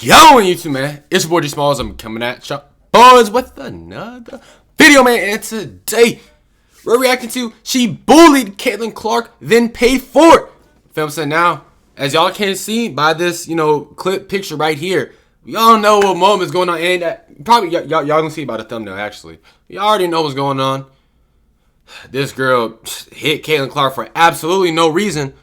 Yo, YouTube, man. It's your boy G Smalls. I'm coming at y'all boys with another video, man. And today, we're reacting to she bullied Caitlin Clark, then paid for it. Feel saying now, as y'all can see by this, clip picture right here, y'all know what moment's going on. And probably y'all can see by the thumbnail, actually. Y'all already know what's going on. This girl hit Caitlin Clark for absolutely no reason,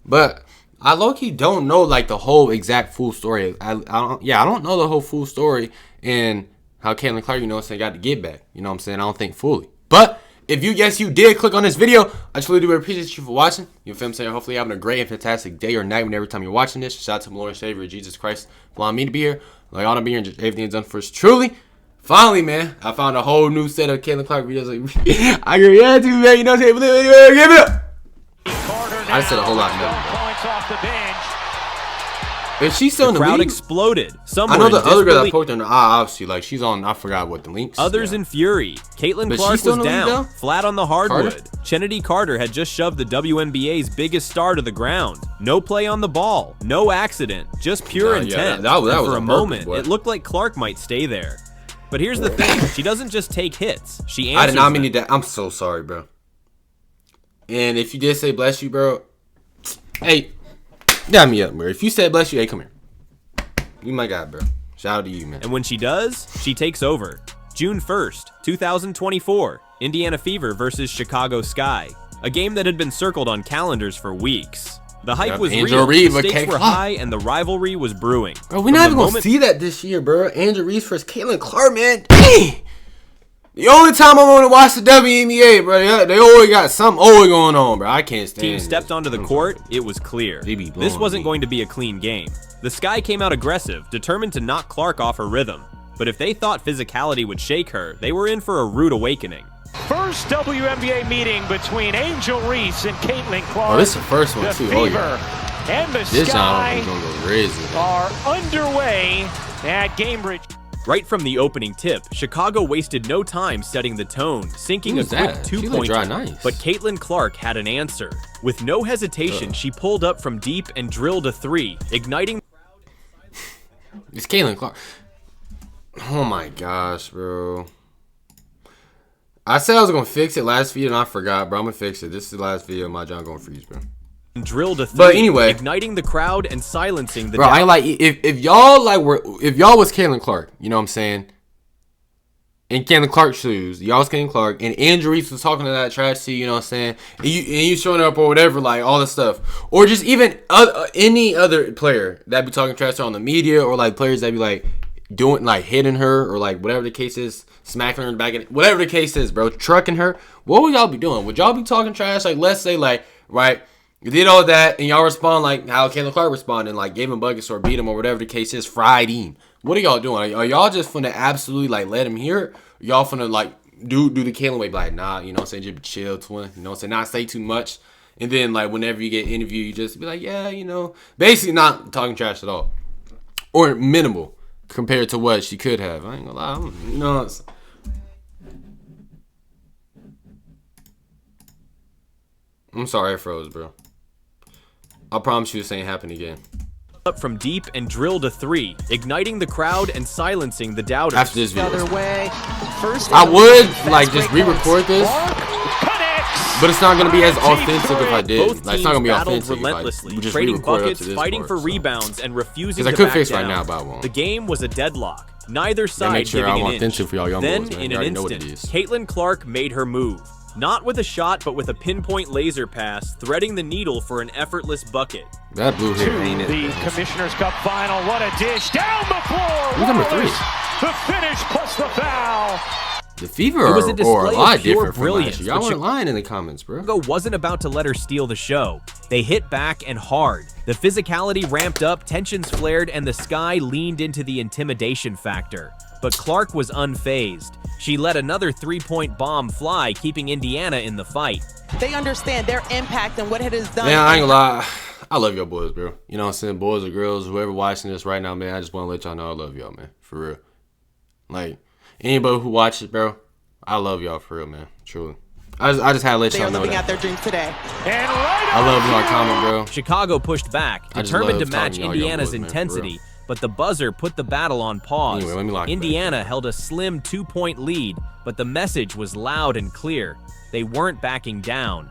but I low-key don't know like the whole exact full story. I don't know the whole full story and how Caitlin Clark, got to get back. I don't think fully. But if you did click on this video, I truly do appreciate you for watching. You feel what I'm saying? Hopefully you're having a great and fantastic day or night whenever time you're watching this. Shout out to my Lord and Savior Jesus Christ allowing me to be here. Like all to be here and just everything is done for us truly. Finally, man, I found a whole new set of Caitlin Clark videos. Like, I can react to, man. You know what I'm saying? Give it up. I just said a whole lot more. If she's still in the crowd league? Exploded. I know the other girl that poked in the eye, obviously, like she's on. I forgot what the links. Others in fury. Caitlin Clark was down, flat on the hardwood. Chennedy Carter had just shoved the WNBA's biggest star to the ground. No play on the ball, no accident, just pure intent. That was for a moment, it looked like Clark might stay there. But here's the thing: she doesn't just take hits; she answers. I did not mean that. I'm so sorry, bro. And if you did say bless you, bro, hey, got me up, bro. If you said bless you, hey, come here. You my guy, bro. Shout out to you, man. And when she does, she takes over. June 1st, 2024, Indiana Fever versus Chicago Sky. A game that had been circled on calendars for weeks. The hype was real, the stakes were high, and the rivalry was brewing. Bro, we're not even going to see that this year, bro. Angel Reese versus Caitlin Clark, man. Dang! The only time I'm going to watch the WNBA, bro, they always got something always going on, bro. I can't stand it. Team stepped onto the court, it was clear. This wasn't going to be a clean game. The Sky came out aggressive, determined to knock Clark off her rhythm. But if they thought physicality would shake her, they were in for a rude awakening. First WNBA meeting between Angel Reese and Caitlin Clark. Oh, this is the first one, too. Oh, yeah. And the this Sky is gonna go crazy, are underway at Cambridge. Right from the opening tip, Chicago wasted no time setting the tone, sinking a quick two-pointer. But Caitlin Clark had an answer. With no hesitation, she pulled up from deep and drilled a three, igniting. It's Caitlin Clark. Oh my gosh, bro. I said I was gonna fix it last video and I forgot, bro. I'm gonna fix it. This is the last video of my John gonna freeze, bro. Drilled a three, but anyway, igniting the crowd and silencing the. Bro, I like if y'all was Caitlin Clark, you know what I'm saying? In Caitlin Clark's shoes, y'all was Caitlin Clark, and Andrew Reese was talking to that trash to you know what I'm saying? And you showing up or whatever, like all this stuff, or just even any other player that be talking trash to her on the media, or like players that be like doing like hitting her or like whatever the case is, smacking her in the back, whatever the case is, bro, trucking her. What would y'all be doing? Would y'all be talking trash? Like let's say like right. You did all that, and y'all respond like how Caitlin Clark responded, like gave him buckets or beat him or whatever the case is, fried him. What are y'all doing? Are y'all just finna absolutely like let him hear it? Or y'all finna like do the Caitlin way, like nah, you know what I'm saying, just chill, twin, you know what I'm saying, not say too much, and then like whenever you get interviewed, you just be like, yeah, basically not talking trash at all, or minimal compared to what she could have. I ain't gonna lie, I'm sorry I froze, bro. I promise you this ain't happening again. Up from deep and drilled a three, igniting the crowd and silencing the doubters. After this video, I would like just re-record this, but it's not gonna be as authentic if I did. Both like, it's not gonna be battled authentic relentlessly, just trading buckets, this fighting part, for so. rebounds, and refusing to I could back fix down. right now, but I won't. The game was a deadlock. Neither side make sure giving I an inch. for y'all young Then, boys, man. in an instant, Caitlin Clark made her move. Not with a shot, but with a pinpoint laser pass, threading the needle for an effortless bucket. That blue hair ain't it? The Commissioner's Cup final. What a dish down the floor. Who's number 3? The finish plus the foul. The Fever it was a display a lot of pure different brilliance. from last year. Y'all weren't lying in the comments, bro. Chicago wasn't about to let her steal the show. They hit back and hard. The physicality ramped up, tensions flared, and the Sky leaned into the intimidation factor. But Clark was unfazed. She let another three-point bomb fly, keeping Indiana in the fight. They understand their impact and what it has done. Man, I ain't gonna lie. I love y'all boys, bro. You know what I'm saying? Boys or girls, whoever watching this right now, man, I just want to let y'all know I love y'all, man. For real. Like, anybody who watches, bro, I love y'all for real, man. Truly. I just had to let y'all know that. They are living out their dreams today. And right I love y'all comment, bro. Chicago pushed back, determined to match Indiana's intensity, but the buzzer put the battle on pause. Anyway, let me lock it Indiana held a slim 2-point lead, but the message was loud and clear. They weren't backing down.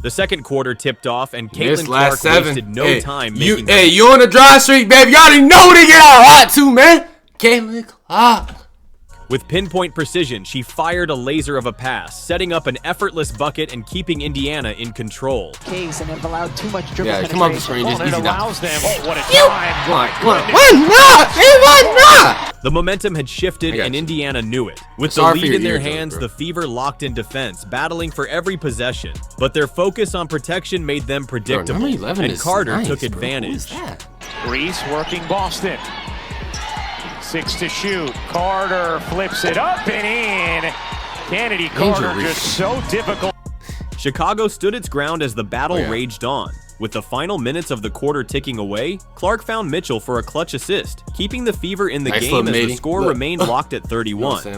The second quarter tipped off, and Caitlin Clark wasted no time making you on the dry streak, baby. You already know they get out hot too, man. Caitlin Clark. With pinpoint precision, she fired a laser of a pass, setting up an effortless bucket and keeping Indiana in control. Case and have allowed too much dribble penetration. Come off the screen, just It easy now. allows them. Oh, what a time. Why not? The momentum had shifted, and Indiana knew it. With the Sorry for lead your in their eardrums, hands, bro. the Fever locked in defense, battling for every possession. But their focus on protection made them predictable, number 11 and is Carter nice, took bro. Who advantage. is that? Reese working Boston. 6 to shoot. Carter flips it up and in. Kennedy Carter just so difficult. Chicago stood its ground as the battle yeah. raged on. With the final minutes of the quarter ticking away, Clark found Mitchell for a clutch assist, keeping the Fever in the Nice game as little the score remained locked at 31. Here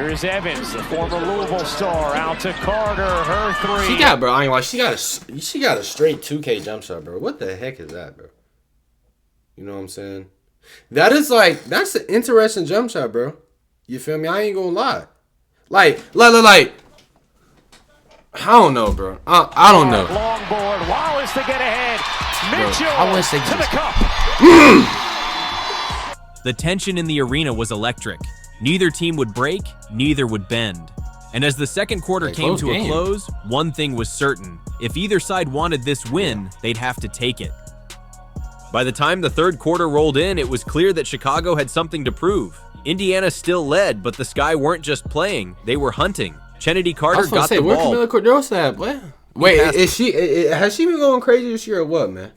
is Evans, the former Louisville star, out to Carter. Her three. She got, bro. I ain't like she got a straight 2K jump shot, bro. What the heck is that, bro? You know what I'm saying? That's an interesting jump shot, bro. You feel me? I ain't gonna lie. Like, I don't know, bro. I don't know. Long board. Wallace to get ahead. Mitchell I wish they to the cup. The tension in the arena was electric. Neither team would break, neither would bend. And as the second quarter came to a close, one thing was certain. If either side wanted this win, they'd have to take it. By the time the third quarter rolled in, it was clear that Chicago had something to prove. Indiana still led, but the Sky weren't just playing, they were hunting. Kennedy Carter got the where ball. Camila Cordero at, boy? Wait, has she been going crazy this year or what, man?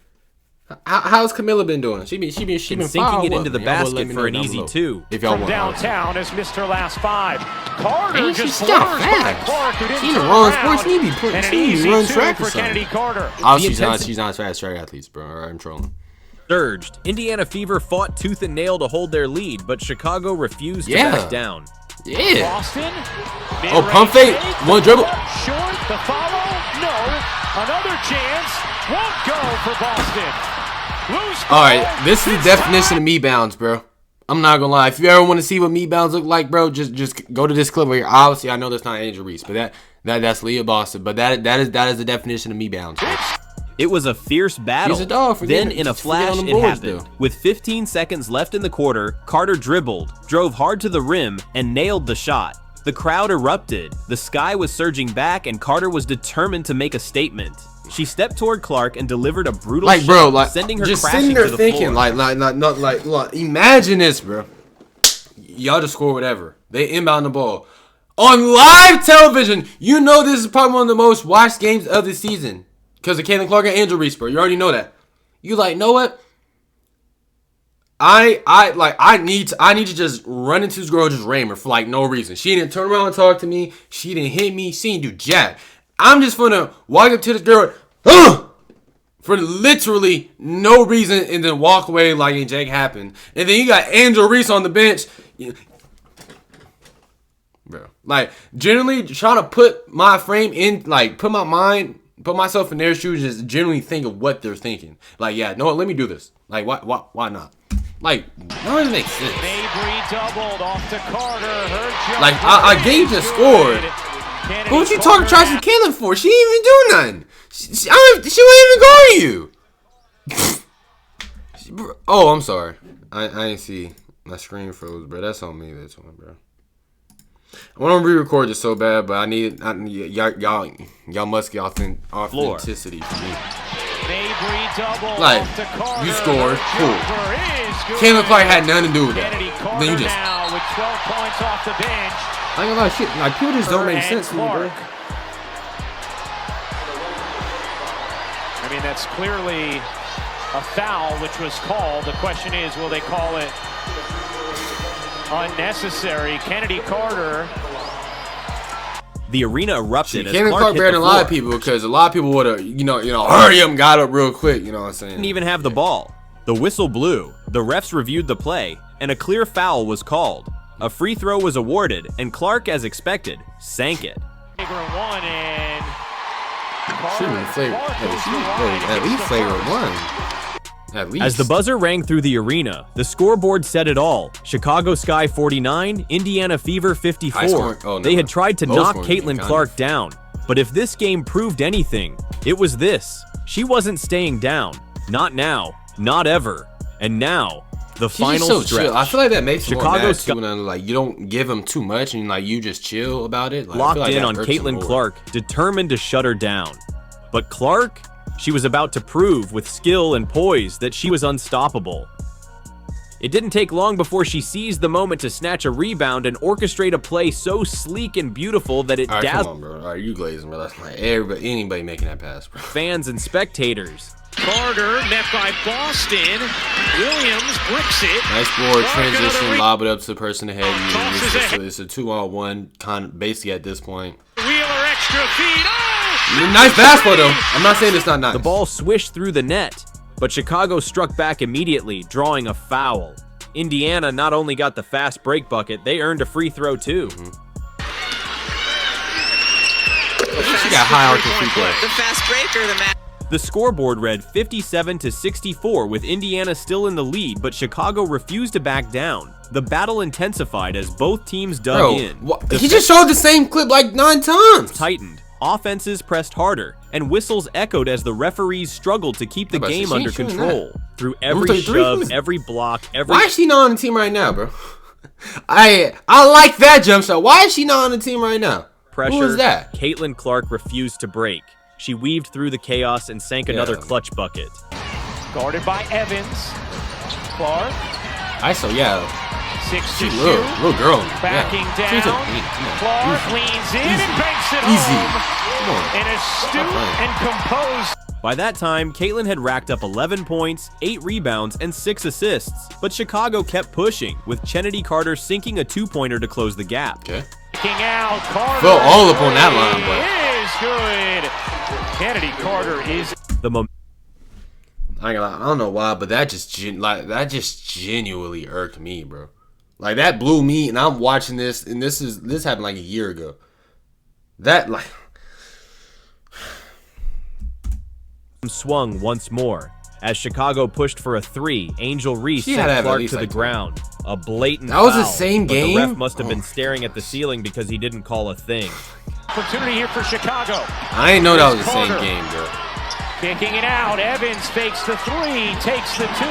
How's Camila been doing? She been sinking it into the basket for an easy 2. If y'all want downtown as Mr. Last 5. Carter just she's got slurs by fast. Clark, who didn't She turn runs around. sports. She need to run track or for something. Kennedy Carter. Oh, she's not fast track athletes, bro. Alright, I'm trolling. Surged. Indiana Fever fought tooth and nail to hold their lead, but Chicago refused to back down. Yeah. Boston. Oh, pump fake. One dribble. Short. The follow. No. Another chance. Won't go for Boston. Loose ball. Alright, this is the definition of me bounds, bro. I'm not gonna lie. If you ever want to see what me bounds look like, bro, just go to this clip right here. Obviously, I know that's not Angel Reese, but that's Leah Boston. But that is the definition of me bounds, bro. It was a fierce battle. She's a dog. Then, in a flash, it happened. With 15 seconds left in the quarter, Carter dribbled, drove hard to the rim, and nailed the shot. The crowd erupted. The Sky was surging back, and Carter was determined to make a statement. She stepped toward Clark and delivered a brutal shot, sending her just crashing sitting there to the thinking, floor. imagine this, bro. Y'all just score whatever. They inbound the ball on live television. You know this is probably one of the most watched games of the season. Because of Caitlin Clark and Angel Reese, bro. You already know that. You know what? I need to just run into this girl, just ram her for no reason. She didn't turn around and talk to me. She didn't hit me. She didn't do jack. I'm just gonna walk up to this girl, for literally no reason, and then walk away like ain't jack happened. And then you got Angel Reese on the bench. Bro. Generally trying to put my frame in, put myself in their shoes, just genuinely think of what they're thinking. No, let me do this. Why not? None of it makes sense. Mabry doubled off to Carter. I gave the score. But what you talking trash to Caitlin for? She didn't even do nothing. She wouldn't even guard you. Oh, I'm sorry. I didn't see. My screen froze, bro. That's on me. That's on, bro. I want to re-record this so bad, but y'all must get authenticity from me. You scored, cool. Caitlin Clark had nothing to do with that. Then you just with 12 points off the bench. I ain't gonna lie, shit. People just don't make sense to me, bro. I mean, that's clearly a foul, which was called. The question is, will they call it unnecessary? Kennedy Carter. The arena erupted as Caitlin Clark buried a lot of people because a lot of people would have, hurry up and got up real quick. You know what I'm saying? Didn't even have the ball. The whistle blew. The refs reviewed the play, and a clear foul was called. A free throw was awarded, and Clark, as expected, sank it. One and at least flavor one. At least. As the buzzer rang through the arena, the scoreboard said it all. Chicago Sky 49, Indiana Fever 54. They had tried to knock Caitlin Clark down. But if this game proved anything, it was this. She wasn't staying down. Not now. Not ever. And now, the final stretch. Chill. I feel like that makes Chicago Sky when like you don't give them too much and like you just chill about it. Like, locked in on Caitlin Clark, determined to shut her down. But Clark, she was about to prove with skill and poise that she was unstoppable. It didn't take long before she seized the moment to snatch a rebound and orchestrate a play so sleek and beautiful that it dazzled. Come on, bro. All right, you glazing, bro. That's like anybody making that pass, bro. Fans and spectators. Carter met by Boston. Williams bricks it. Nice board transition, lob it up to the person ahead. It's a 2-on-1 kind of basically at this point. Wheeler extra feed. Oh! Nice basketball though. I'm not saying it's not nice. The ball swished through the net, but Chicago struck back immediately, drawing a foul. Indiana not only got the fast break bucket, they earned a free throw too. She got high arc free throw. The fast breaker, the match. The scoreboard read 57-64 with Indiana still in the lead, but Chicago refused to back down. The battle intensified as both teams dug in. He just showed the same clip like 9 times. Tightened. Offenses pressed harder, and whistles echoed as the referees struggled to keep the game under control. Through every shove, every block, Why is she not on the team right now, bro? I like that jump shot. Why is she not on the team right now? Pressure. Who is that? Caitlin Clark refused to break. She weaved through the chaos and sank another clutch bucket. Guarded by Evans. Clark. ISO, yeah. 6 to little girl. Backing down. Clark leans in and banks it home. An astute and composed. By that time, Caitlin had racked up 11 points, 8 rebounds, and 6 assists. But Chicago kept pushing, with Kennedy Carter sinking a 2-pointer to close the gap. Okay. Out, Carter fell all up on that line, but is good. Kennedy Carter is the moment. I don't know why, but that just genuinely irked me, bro. Like that blew me, and I'm watching this, and this happened like a year ago. That like swung once more as Chicago pushed for a 3. Angel Reese sent Clark to the ground. A blatant foul. That was the foul, same game. The ref must have been staring at the ceiling because he didn't call a thing. Opportunity here for Chicago. I didn't know that was the same game, bro. Kicking it out. Evans fakes the 3, takes the 2,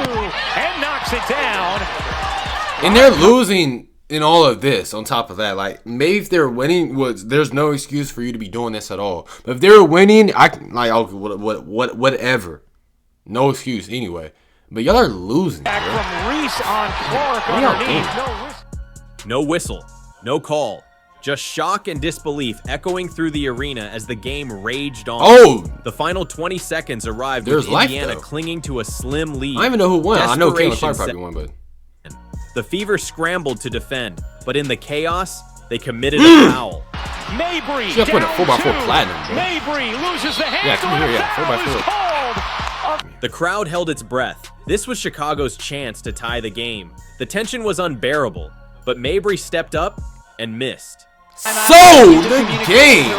and knocks it down. And they're losing in all of this. On top of that, like maybe if they're winning, there's no excuse for you to be doing this at all. But if they're winning, I can like whatever. No excuse anyway. But y'all are losing. Back from Reese on Clark underneath. No whistle. No call. Just shock and disbelief echoing through the arena as the game raged on. The final 20 seconds arrived with Indiana clinging to a slim lead. I don't even know who won. I know Caitlin Clark probably won, but the Fever scrambled to defend, but in the chaos, they committed a foul. Mabry she put a 4x4 platinum, bro. Mabry loses the handle. Yeah, come here, 4x4. The crowd held its breath. This was Chicago's chance to tie the game. The tension was unbearable, but Mabry stepped up and missed. So the game.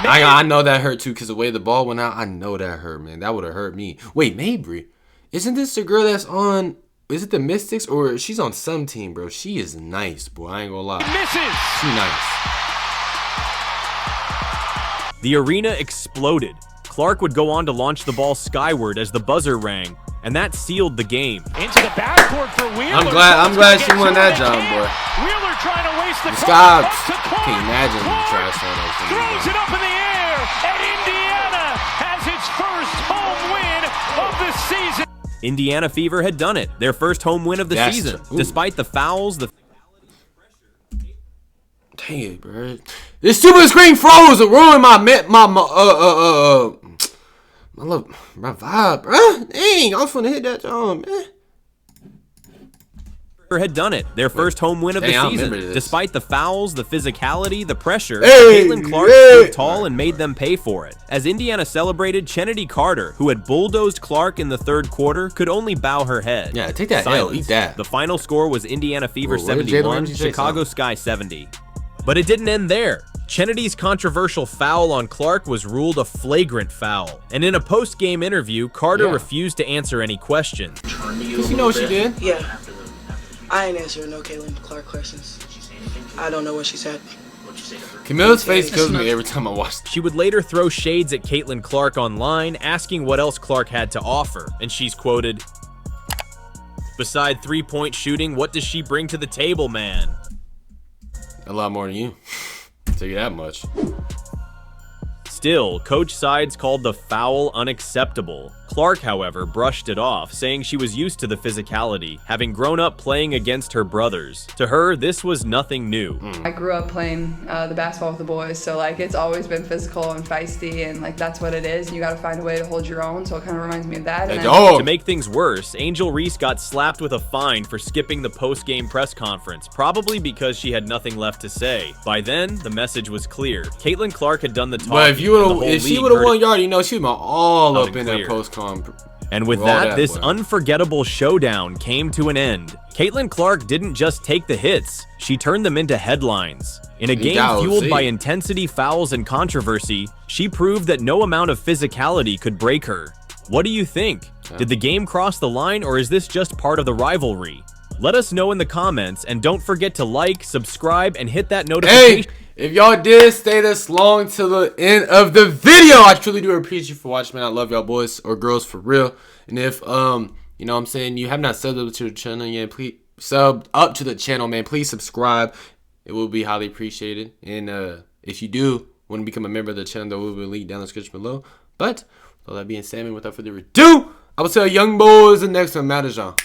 I know that hurt too because the way the ball went out. I know that hurt, man. That would have hurt me. Wait, Mabry, isn't this the girl that's on? Is it the Mystics or she's on some team, bro? She is nice, boy. I ain't gonna lie. Misses. She nice. The arena exploded. Clark would go on to launch the ball skyward as the buzzer rang, and that sealed the game. Into the backcourt for Wheeler. I'm glad she won that job, boy. Wheeler trying to waste the clock. Can't imagine the trash on that thing. Throws it up in the air, and Indiana has its first home win of the season. Indiana Fever had done it. Their first home win of the season. Despite the fouls, the dang it, bro. This stupid screen froze. It ruined my vibe, bro. Dang, I was finna hit that job, man. Had done it. Their first home win of the season. Despite the fouls, the physicality, the pressure, Caitlin Clark stood tall and made them pay for it. As Indiana celebrated, Kennedy Carter, who had bulldozed Clark in the third quarter, could only bow her head. Yeah, take that L, eat that. The final score was Indiana Fever 71, Chicago Sky 70. But it didn't end there. Kennedy's controversial foul on Clark was ruled a flagrant foul, and in a post-game interview, Carter refused to answer any questions. Cause you know what she did? Yeah. I ain't answering no Caitlin Clark questions. I don't know what she said. Camilla's face kills me every time I watch it. She would later throw shades at Caitlin Clark online, asking what else Clark had to offer, and she's quoted, "Beside three-point shooting, what does she bring to the table, man?" A lot more than you. I'll tell you that much. Still, Coach Sides called the foul unacceptable. Clark, however, brushed it off, saying she was used to the physicality, having grown up playing against her brothers. To her, this was nothing new. I grew up playing the basketball with the boys, so like it's always been physical and feisty, and like that's what it is. And you got to find a way to hold your own. So it kind of reminds me of that. And To make things worse, Angel Reese got slapped with a fine for skipping the post-game press conference, probably because she had nothing left to say. By then, the message was clear. Caitlin Clark had done the talking. But if she would have won yard, you know, she'd been all up in that post-con. And with that, this unforgettable showdown came to an end. Caitlin Clark didn't just take the hits, she turned them into headlines. In a game fueled by intensity, fouls, and controversy, she proved that no amount of physicality could break her. What do you think? Did the game cross the line, or is this just part of the rivalry? Let us know in the comments, and don't forget to like, subscribe, and hit that notification. Hey, if y'all did stay this long to the end of the video, I truly do appreciate you for watching, man. I love y'all boys or girls for real. And if you know what I'm saying, you have not subbed up to the channel yet, please sub up to the channel, man. Please subscribe. It will be highly appreciated. And if you do want to become a member of the channel, there will be a link down in the description below. But with all that being said, man, without further ado, I will tell young boys the next one matters, y'all.